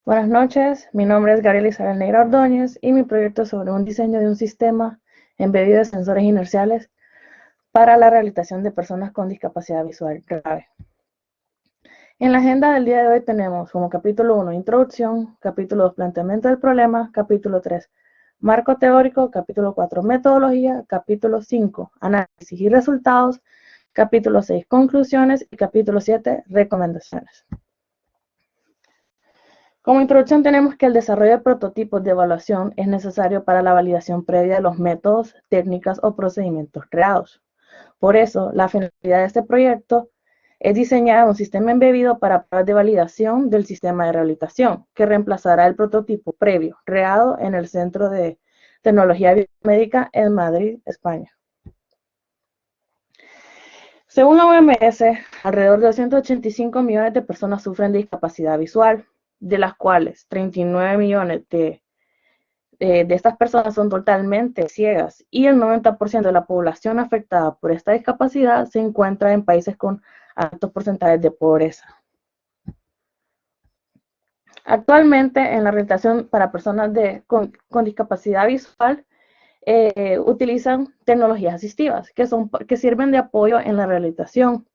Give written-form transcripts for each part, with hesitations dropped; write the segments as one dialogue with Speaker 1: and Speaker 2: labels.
Speaker 1: Buenas noches, mi nombre es Gabriela Isabel Negra Ordóñez y mi proyecto es sobre un diseño de un sistema embebido de sensores inerciales para la rehabilitación de personas con discapacidad visual grave. En la agenda del día de hoy tenemos como capítulo 1, introducción, capítulo 2, planteamiento del problema, capítulo 3, marco teórico, capítulo 4, metodología, capítulo 5, análisis y resultados, capítulo 6, conclusiones y capítulo 7, recomendaciones. Como introducción tenemos que el desarrollo de prototipos de evaluación es necesario para la validación previa de los métodos, técnicas o procedimientos creados. Por eso, la finalidad de este proyecto es diseñar un sistema embebido para pruebas de validación del sistema de rehabilitación, que reemplazará el prototipo previo, creado en el Centro de Tecnología Biomédica en Madrid, España. Según la OMS, alrededor de 285 millones de personas sufren de discapacidad visual, de las cuales 39 millones de estas personas son totalmente ciegas y el 90% de la población afectada por esta discapacidad se encuentra en países con altos porcentajes de pobreza. Actualmente, en la rehabilitación para personas con discapacidad visual, utilizan tecnologías asistivas que sirven de apoyo en la rehabilitación.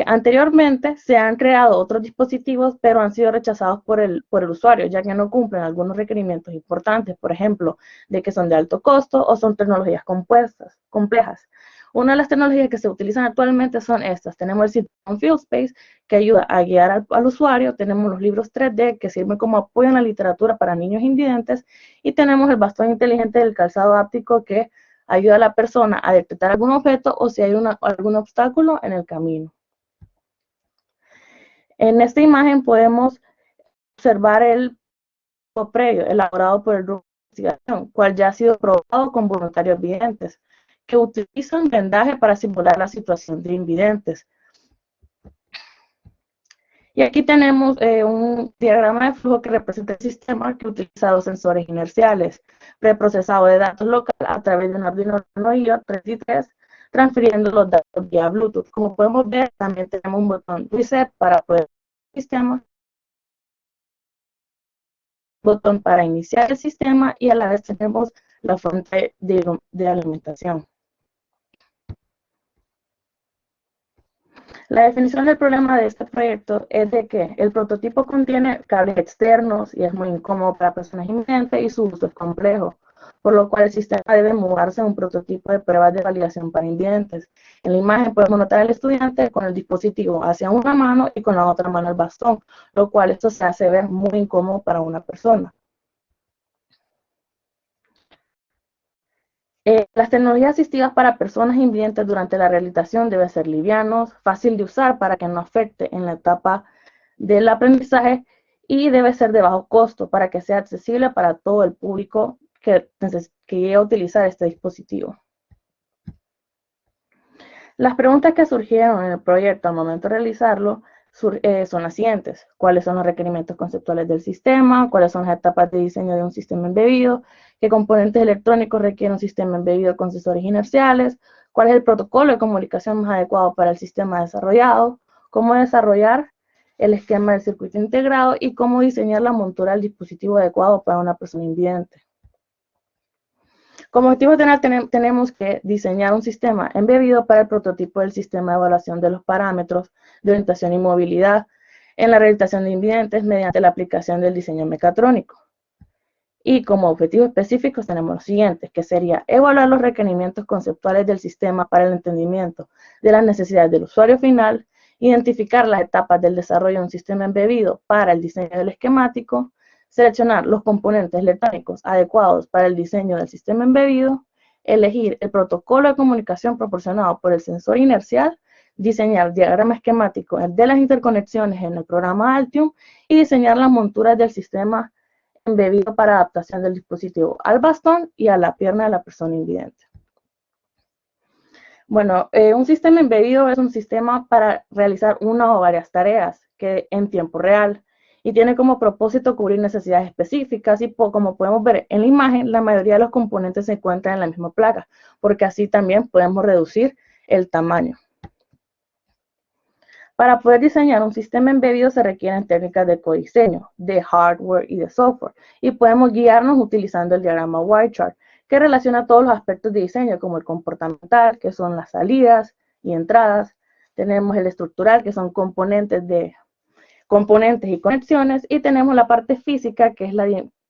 Speaker 1: Anteriormente se han creado otros dispositivos, pero han sido rechazados por el usuario, ya que no cumplen algunos requerimientos importantes, por ejemplo, de que son de alto costo o son tecnologías complejas. Una de las tecnologías que se utilizan actualmente son estas. Tenemos el sistema FieldSpace, que ayuda a guiar al usuario. Tenemos los libros 3D, que sirven como apoyo en la literatura para niños invidentes. Y tenemos el bastón inteligente del calzado áptico, que ayuda a la persona a detectar algún objeto o si hay algún obstáculo en el camino. En esta imagen podemos observar el previo elaborado por el grupo de investigación, cual ya ha sido probado con voluntarios videntes, que utilizan vendaje para simular la situación de invidentes. Y aquí tenemos un diagrama de flujo que representa el sistema que utiliza dos sensores inerciales, preprocesado de datos local a través de un Arduino IO 33, transfiriendo los datos vía Bluetooth. Como podemos ver, también tenemos un botón reset para poder el sistema, botón para iniciar el sistema y a la vez tenemos la fuente de alimentación. La definición del problema de este proyecto es de que el prototipo contiene cables externos y es muy incómodo para personas invidentes y su uso es complejo, por lo cual el sistema debe mudarse a un prototipo de pruebas de validación para invidentes. En la imagen podemos notar al estudiante con el dispositivo hacia una mano y con la otra mano el bastón, lo cual esto se hace ver muy incómodo para una persona. Las tecnologías asistivas para personas invidentes durante la rehabilitación deben ser livianos, fácil de usar para que no afecte en la etapa del aprendizaje y debe ser de bajo costo para que sea accesible para todo el público que llegue a utilizar este dispositivo. Las preguntas que surgieron en el proyecto al momento de realizarlo son las siguientes. ¿Cuáles son los requerimientos conceptuales del sistema? ¿Cuáles son las etapas de diseño de un sistema embebido? ¿Qué componentes electrónicos requiere un sistema embebido con sensores inerciales? ¿Cuál es el protocolo de comunicación más adecuado para el sistema desarrollado? ¿Cómo desarrollar el esquema del circuito integrado? Y cómo diseñar la montura del dispositivo adecuado para una persona invidente. Como objetivo tenemos que diseñar un sistema embebido para el prototipo del sistema de evaluación de los parámetros de orientación y movilidad en la rehabilitación de invidentes mediante la aplicación del diseño mecatrónico. Y como objetivos específicos tenemos los siguientes, que sería evaluar los requerimientos conceptuales del sistema para el entendimiento de las necesidades del usuario final, identificar las etapas del desarrollo de un sistema embebido para el diseño del esquemático, seleccionar los componentes electrónicos adecuados para el diseño del sistema embebido, elegir el protocolo de comunicación proporcionado por el sensor inercial, diseñar diagrama esquemático de las interconexiones en el programa Altium y diseñar las monturas del sistema embebido para adaptación del dispositivo al bastón y a la pierna de la persona invidente. Bueno, un sistema embebido es un sistema para realizar una o varias tareas que en tiempo real y tiene como propósito cubrir necesidades específicas y como podemos ver en la imagen, la mayoría de los componentes se encuentran en la misma placa, porque así también podemos reducir el tamaño. Para poder diseñar un sistema embebido se requieren técnicas de codiseño, de hardware y de software, y podemos guiarnos utilizando el diagrama Y-chart, que relaciona todos los aspectos de diseño, como el comportamental, que son las salidas y entradas. Tenemos el estructural, que son componentes y conexiones, y tenemos la parte física, que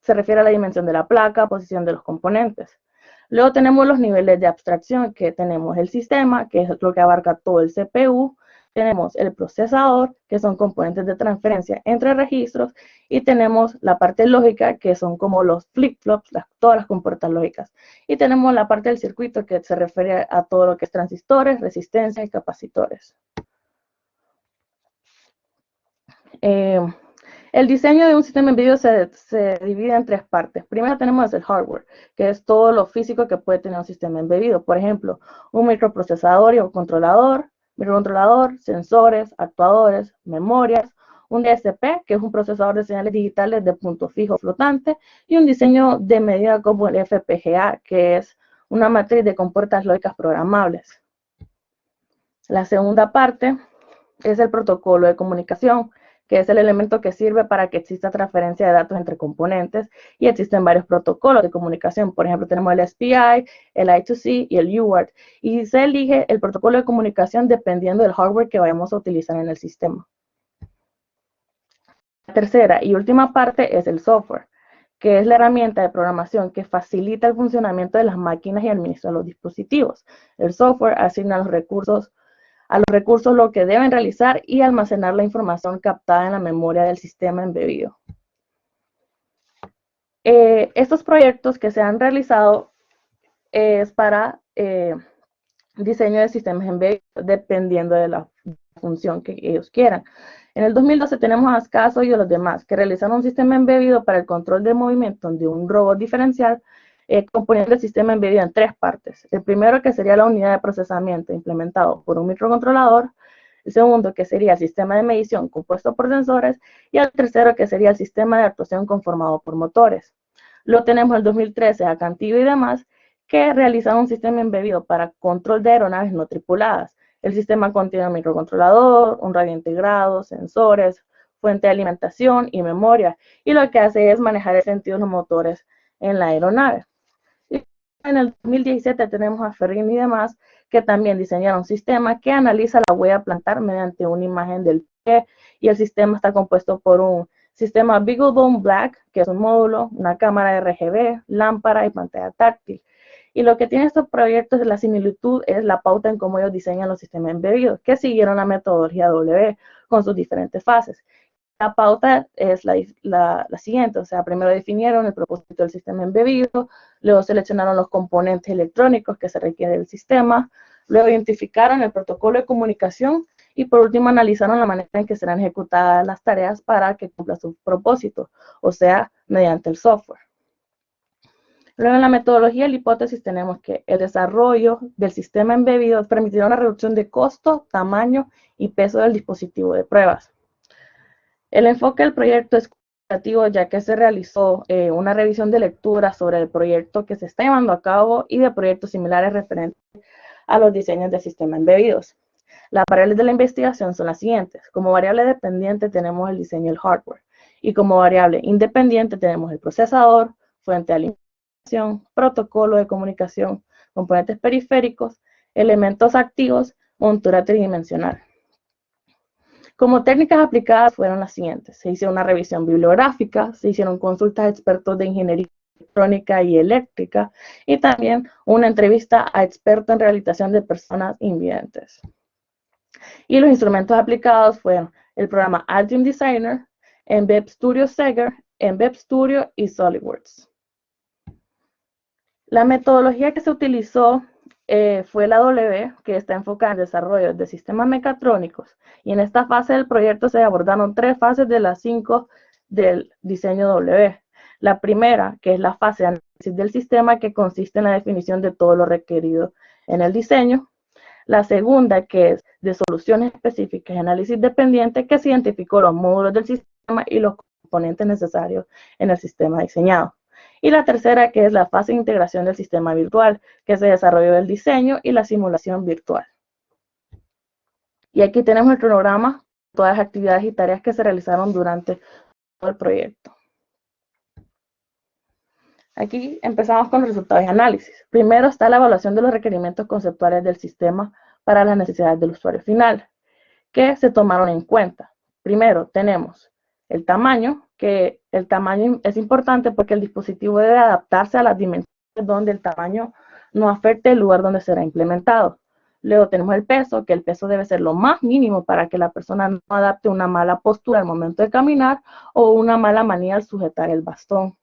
Speaker 1: se refiere a la dimensión de la placa, posición de los componentes. Luego tenemos los niveles de abstracción, que tenemos el sistema, que es lo que abarca todo el CPU, tenemos el procesador, que son componentes de transferencia entre registros, y tenemos la parte lógica, que son como los flip-flops, todas las compuertas lógicas. Y tenemos la parte del circuito, que se refiere a todo lo que es transistores, resistencia y capacitores. El diseño de un sistema embebido se divide en tres partes. Primero tenemos el hardware, que es todo lo físico que puede tener un sistema embebido. Por ejemplo, un microprocesador y un microcontrolador, sensores, actuadores, memorias, un DSP, que es un procesador de señales digitales de punto fijo flotante, y un diseño de medida como el FPGA, que es una matriz de compuertas lógicas programables. La segunda parte es el protocolo de comunicación, que es el elemento que sirve para que exista transferencia de datos entre componentes, y existen varios protocolos de comunicación. Por ejemplo, tenemos el SPI, el I2C y el UART, y se elige el protocolo de comunicación dependiendo del hardware que vayamos a utilizar en el sistema. La tercera y última parte es el software, que es la herramienta de programación que facilita el funcionamiento de las máquinas y administra los dispositivos. El software asigna a los recursos lo que deben realizar y almacenar la información captada en la memoria del sistema embebido. Estos proyectos que se han realizado es para diseño de sistemas embebidos, dependiendo de la función que ellos quieran. En el 2012 tenemos a Ascaso y a los demás que realizaron un sistema embebido para el control del movimiento de un robot diferencial, componiendo el sistema embebido en tres partes. El primero, que sería la unidad de procesamiento implementado por un microcontrolador. El segundo, que sería el sistema de medición compuesto por sensores. Y el tercero, que sería el sistema de actuación conformado por motores. Luego tenemos el 2013 a Cantillo y demás, que realizaron un sistema embebido para control de aeronaves no tripuladas. El sistema contiene un microcontrolador, un radio integrado, sensores, fuente de alimentación y memoria. Y lo que hace es manejar el sentido de los motores en la aeronave. Y en el 2017 tenemos a Ferrin y demás, que también diseñaron un sistema que analiza la huella plantar mediante una imagen del pie, y el sistema está compuesto por un sistema BeagleBone Black, que es un módulo, una cámara RGB, lámpara y pantalla táctil. Y lo que tiene estos proyectos de la similitud es la pauta en cómo ellos diseñan los sistemas embebidos, que siguieron la metodología W con sus diferentes fases. La pauta es la siguiente, o sea, primero definieron el propósito del sistema embebido, luego seleccionaron los componentes electrónicos que se requiere del sistema, luego identificaron el protocolo de comunicación y por último analizaron la manera en que serán ejecutadas las tareas para que cumpla su propósito, o sea, mediante el software. Luego en la metodología y la hipótesis tenemos que el desarrollo del sistema embebido permitirá una reducción de costo, tamaño y peso del dispositivo de pruebas. El enfoque del proyecto es cualitativo, ya que se realizó una revisión de lectura sobre el proyecto que se está llevando a cabo y de proyectos similares referentes a los diseños de sistemas embebidos. Las variables de la investigación son las siguientes. Como variable dependiente tenemos el diseño del hardware, y como variable independiente tenemos el procesador, fuente de alimentación, protocolo de comunicación, componentes periféricos, elementos activos, montura tridimensional. Como técnicas aplicadas fueron las siguientes. Se hizo una revisión bibliográfica, se hicieron consultas a expertos de ingeniería electrónica y eléctrica, y también una entrevista a expertos en rehabilitación de personas invidentes. Y los instrumentos aplicados fueron el programa Altium Designer, Mbed Studio Sager, Mbed Studio y SolidWorks. La metodología que se utilizó fue la W, que está enfocada en el desarrollo de sistemas mecatrónicos, y en esta fase del proyecto se abordaron 3 fases de las 5 del diseño W. La primera, que es la fase de análisis del sistema, que consiste en la definición de todo lo requerido en el diseño. La segunda, que es de soluciones específicas y análisis dependiente, que se identificó los módulos del sistema y los componentes necesarios en el sistema diseñado. Y la tercera, que es la fase de integración del sistema virtual, que se desarrolló el diseño y la simulación virtual. Y aquí tenemos el cronograma, todas las actividades y tareas que se realizaron durante todo el proyecto. Aquí empezamos con los resultados y análisis. Primero está la evaluación de los requerimientos conceptuales del sistema para las necesidades del usuario final, que se tomaron en cuenta. Primero tenemos el tamaño, que el tamaño es importante porque el dispositivo debe adaptarse a las dimensiones donde el tamaño no afecte el lugar donde será implementado. Luego tenemos el peso, que el peso debe ser lo más mínimo para que la persona no adapte una mala postura al momento de caminar o una mala manía al sujetar el bastón.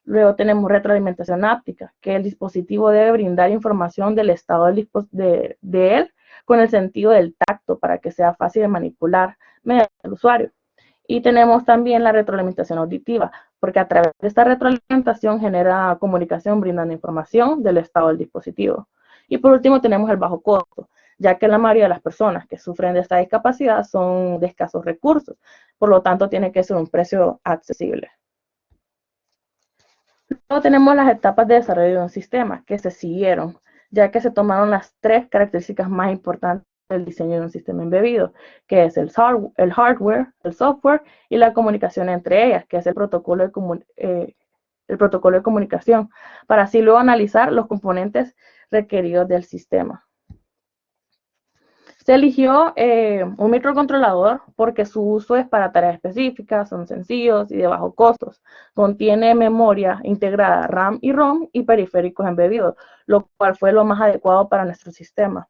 Speaker 1: Luego tenemos retroalimentación áptica, que el dispositivo debe brindar información del estado de él con el sentido del tacto para que sea fácil de manipular mediante el usuario. Y tenemos también la retroalimentación auditiva, porque a través de esta retroalimentación genera comunicación brindando información del estado del dispositivo. Y por último tenemos el bajo costo, ya que la mayoría de las personas que sufren de esta discapacidad son de escasos recursos, por lo tanto tiene que ser un precio accesible. Luego tenemos las etapas de desarrollo de un sistema que se siguieron, ya que se tomaron las 3 características más importantes del diseño de un sistema embebido, que es el hardware, el software y la comunicación entre ellas, que es el protocolo de comunicación, para así luego analizar los componentes requeridos del sistema. Se eligió un microcontrolador porque su uso es para tareas específicas, son sencillos y de bajo costos. Contiene memoria integrada RAM y ROM y periféricos embebidos, lo cual fue lo más adecuado para nuestro sistema.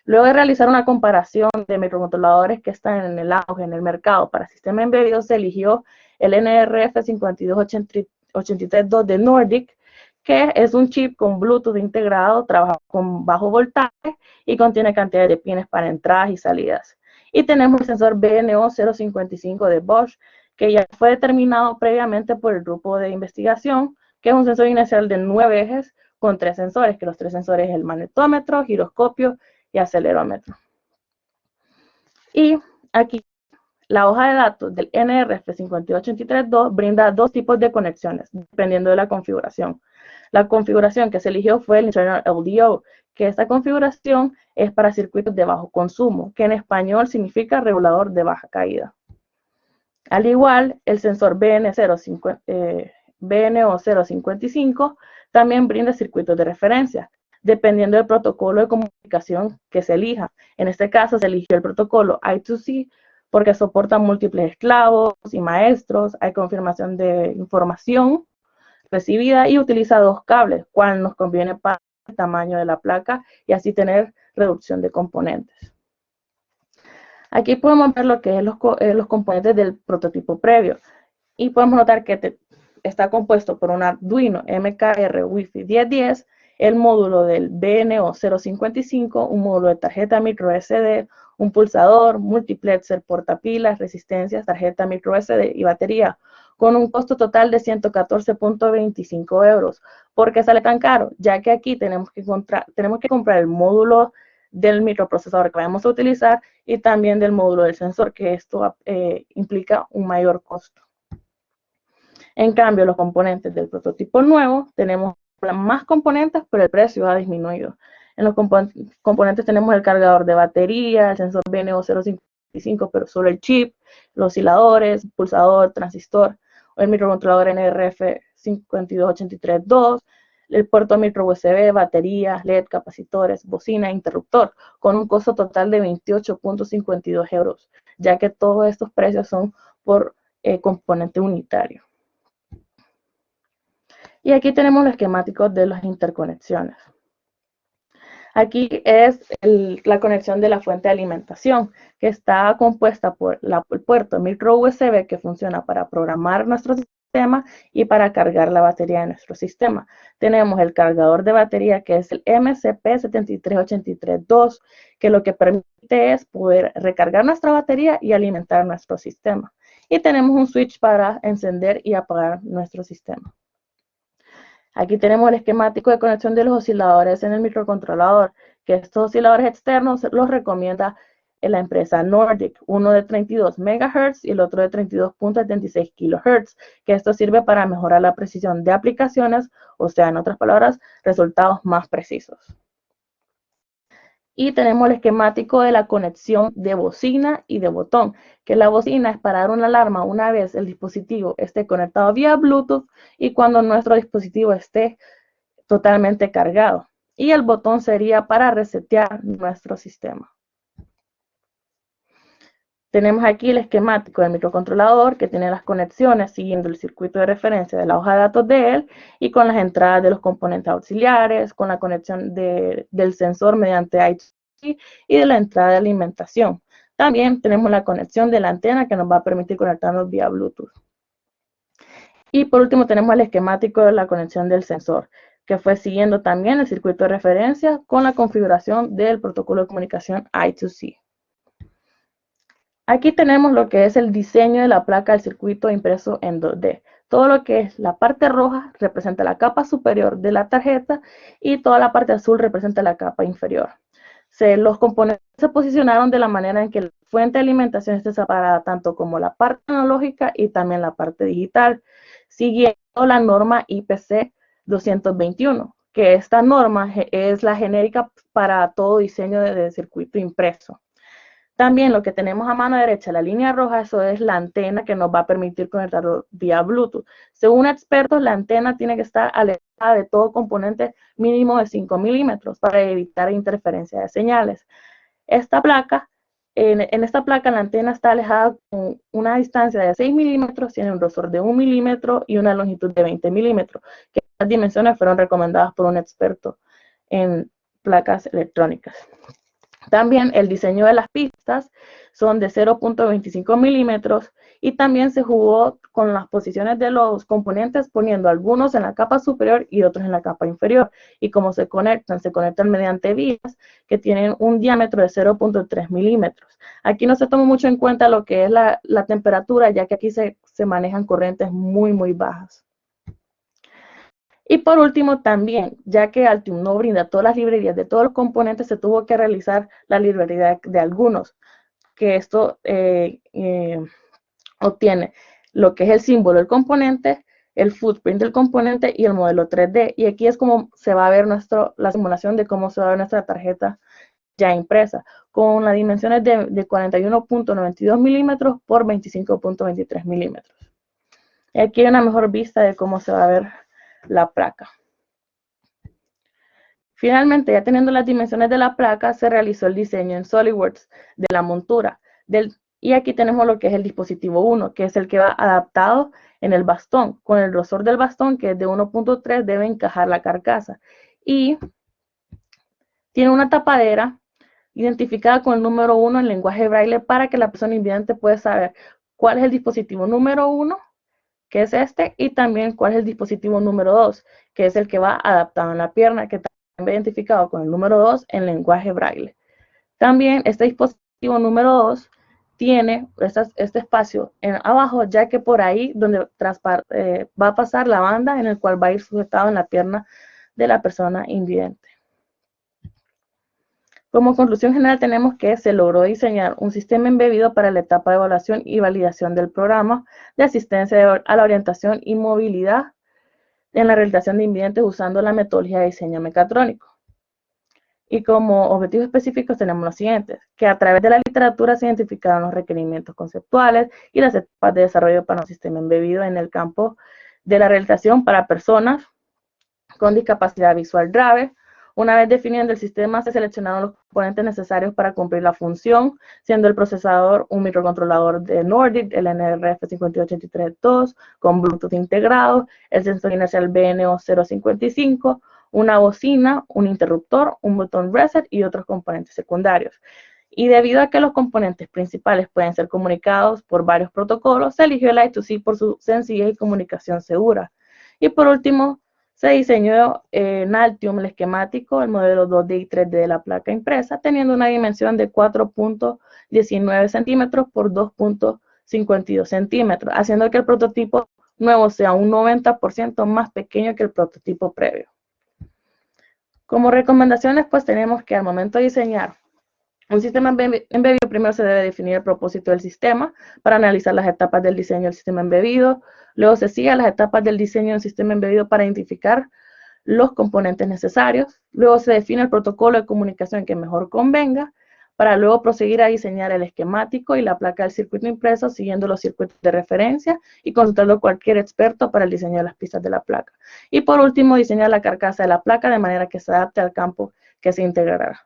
Speaker 1: Luego de realizar una comparación de microcontroladores que están en el auge en el mercado para sistema embebido, se eligió el NRF52832 de Nordic, que es un chip con Bluetooth integrado, trabaja con bajo voltaje y contiene cantidad de pines para entradas y salidas. Y tenemos el sensor BNO055 de Bosch, que ya fue determinado previamente por el grupo de investigación, que es un sensor inercial de 9 ejes con 3 sensores, que los 3 sensores es el magnetómetro, giroscopio y acelerómetro. Y aquí la hoja de datos del NRF52832 brinda 2 tipos de conexiones, dependiendo de la configuración. La configuración que se eligió fue el Internal LDO, que esta configuración es para circuitos de bajo consumo, que en español significa regulador de baja caída. Al igual, el sensor BNO055 también brinda circuitos de referencia, dependiendo del protocolo de comunicación que se elija. En este caso se eligió el protocolo I2C porque soporta múltiples esclavos y maestros, hay confirmación de información recibida y utiliza 2 cables, cual nos conviene para el tamaño de la placa y así tener reducción de componentes. Aquí podemos ver lo que es los componentes del prototipo previo y podemos notar que está compuesto por un Arduino MKR Wi-Fi 1010, el módulo del BNO055, un módulo de tarjeta micro SD, un pulsador, multiplexer, portapilas, resistencias, tarjeta micro SD y batería, con un costo total de 114.25 euros. ¿Por qué sale tan caro? Ya que aquí tenemos que comprar el módulo del microprocesador que vamos a utilizar y también del módulo del sensor, que esto implica un mayor costo. En cambio, los componentes del prototipo nuevo, tenemos más componentes, pero el precio ha disminuido. En los componentes tenemos el cargador de batería, el sensor BNO055, pero solo el chip, los osciladores, pulsador, transistor, el microcontrolador NRF52832, el puerto micro USB, batería, LED, capacitores, bocina, interruptor, con un costo total de 28.52 euros, ya que todos estos precios son por componente unitario. Y aquí tenemos los esquemáticos de las interconexiones. Aquí es la conexión de la fuente de alimentación, que está compuesta por el puerto micro USB que funciona para programar nuestro sistema y para cargar la batería de nuestro sistema. Tenemos el cargador de batería que es el MCP73832, que lo que permite es poder recargar nuestra batería y alimentar nuestro sistema. Y tenemos un switch para encender y apagar nuestro sistema. Aquí tenemos el esquemático de conexión de los osciladores en el microcontrolador, que estos osciladores externos los recomienda la empresa Nordic, uno de 32 MHz y el otro de 32.76 kHz, que esto sirve para mejorar la precisión de aplicaciones, o sea, en otras palabras, resultados más precisos. Y tenemos el esquemático de la conexión de bocina y de botón, que la bocina es para dar una alarma una vez el dispositivo esté conectado vía Bluetooth y cuando nuestro dispositivo esté totalmente cargado. Y el botón sería para resetear nuestro sistema. Tenemos aquí el esquemático del microcontrolador que tiene las conexiones siguiendo el circuito de referencia de la hoja de datos de él y con las entradas de los componentes auxiliares, con la conexión del sensor mediante I2C y de la entrada de alimentación. También tenemos la conexión de la antena que nos va a permitir conectarnos vía Bluetooth. Y por último tenemos el esquemático de la conexión del sensor, que fue siguiendo también el circuito de referencia con la configuración del protocolo de comunicación I2C. Aquí tenemos lo que es el diseño de la placa del circuito impreso en 2D. Todo lo que es la parte roja representa la capa superior de la tarjeta y toda la parte azul representa la capa inferior. Los componentes se posicionaron de la manera en que la fuente de alimentación esté separada tanto como la parte analógica y también la parte digital, siguiendo la norma IPC 221, que esta norma es la genérica para todo diseño de circuito impreso. También lo que tenemos a mano derecha, la línea roja, eso es la antena que nos va a permitir conectarlo vía Bluetooth. Según expertos, la antena tiene que estar alejada de todo componente mínimo de 5 milímetros para evitar interferencia de señales. Esta placa, en esta placa la antena está alejada con una distancia de 6 milímetros, tiene un grosor de 1 milímetro y una longitud de 20 milímetros, que las dimensiones fueron recomendadas por un experto en placas electrónicas. También el diseño de las pistas son de 0.25 milímetros y también se jugó con las posiciones de los componentes poniendo algunos en la capa superior y otros en la capa inferior. Y como se conectan mediante vías que tienen un diámetro de 0.3 milímetros. Aquí no se toma mucho en cuenta lo que es la temperatura, ya que aquí se manejan corrientes muy bajas. Y por último también, ya que Altium no brinda todas las librerías de todos los componentes, se tuvo que realizar la librería de algunos, que esto obtiene lo que es el símbolo del componente, el footprint del componente y el modelo 3D. Y aquí es como se va a ver la simulación de cómo se va a ver nuestra tarjeta ya impresa, con las dimensiones de 41.92 milímetros por 25.23 milímetros. Y aquí hay una mejor vista de cómo se va a ver la placa. Finalmente, ya teniendo las dimensiones de la placa, se realizó el diseño en SolidWorks de la montura. Y aquí tenemos lo que es el dispositivo 1, que es el que va adaptado en el bastón. Con el grosor del bastón, que es de 1.3, debe encajar la carcasa. Y tiene una tapadera identificada con el número 1 en lenguaje braille para que la persona invidente pueda saber cuál es el dispositivo número 1, que es este, y también cuál es el dispositivo número 2, que es el que va adaptado en la pierna, que también identificado con el número 2 en lenguaje braille. También este dispositivo número 2 tiene este espacio abajo, ya que por ahí donde va a pasar la banda en el cual va a ir sujetado en la pierna de la persona invidente. Como conclusión general tenemos que se logró diseñar un sistema embebido para la etapa de evaluación y validación del programa de asistencia a la orientación y movilidad en la realización de invidentes usando la metodología de diseño mecatrónico. Y como objetivos específicos tenemos los siguientes, que a través de la literatura se identificaron los requerimientos conceptuales y las etapas de desarrollo para un sistema embebido en el campo de la realización para personas con discapacidad visual grave. Una vez definiendo el sistema, se seleccionaron los componentes necesarios para cumplir la función, siendo el procesador un microcontrolador de Nordic, el NRF50832, con Bluetooth integrado, el sensor inercial BNO055, una bocina, un interruptor, un botón reset y otros componentes secundarios. Y debido a que los componentes principales pueden ser comunicados por varios protocolos, se eligió el I2C por su sencillez y comunicación segura. Y por último, se diseñó en Altium el esquemático, el modelo 2D y 3D de la placa impresa, teniendo una dimensión de 4.19 centímetros por 2.52 centímetros, haciendo que el prototipo nuevo sea un 90% más pequeño que el prototipo previo. Como recomendaciones, pues tenemos que al momento de diseñar un sistema embebido, primero se debe definir el propósito del sistema para analizar las etapas del diseño del sistema embebido. Luego se sigue las etapas del diseño del sistema embebido para identificar los componentes necesarios, luego se define el protocolo de comunicación que mejor convenga, para luego proseguir a diseñar el esquemático y la placa del circuito impreso siguiendo los circuitos de referencia y consultando a cualquier experto para el diseño de las pistas de la placa. Y por último, diseñar la carcasa de la placa de manera que se adapte al campo que se integrará.